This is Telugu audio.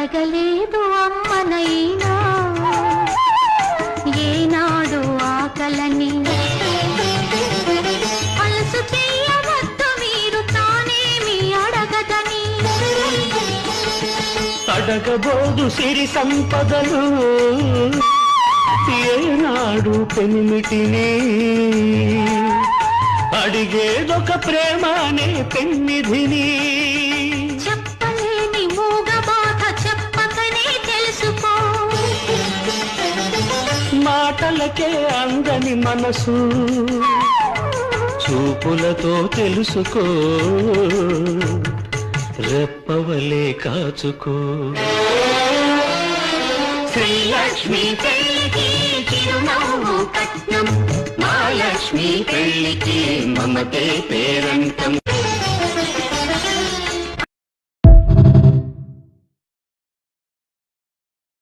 అడగలేదు అమ్మనైనా ఏనాడు ఆకలని. అలసు చెయ్యవద్దు మీరు తానేమి అడగదని. అడగబోదు సిరి సంపదలు ఏనాడు పెనిమిటిని. అడిగేదొక ప్రేమ అనే పెన్నిధిని. చెప్పలేని మూగ బాధ చెప్పకనే తెలుసుకో. మాటలకే అందని మనసు చూపులతో తెలుసుకో. రెప్పవలే కాచుకో. శ్రీలక్ష్మి పెళ్లికి చిరునవ్వు కట్నం. మహాలక్ష్మి పెళ్లికి మమతే పేరంటం.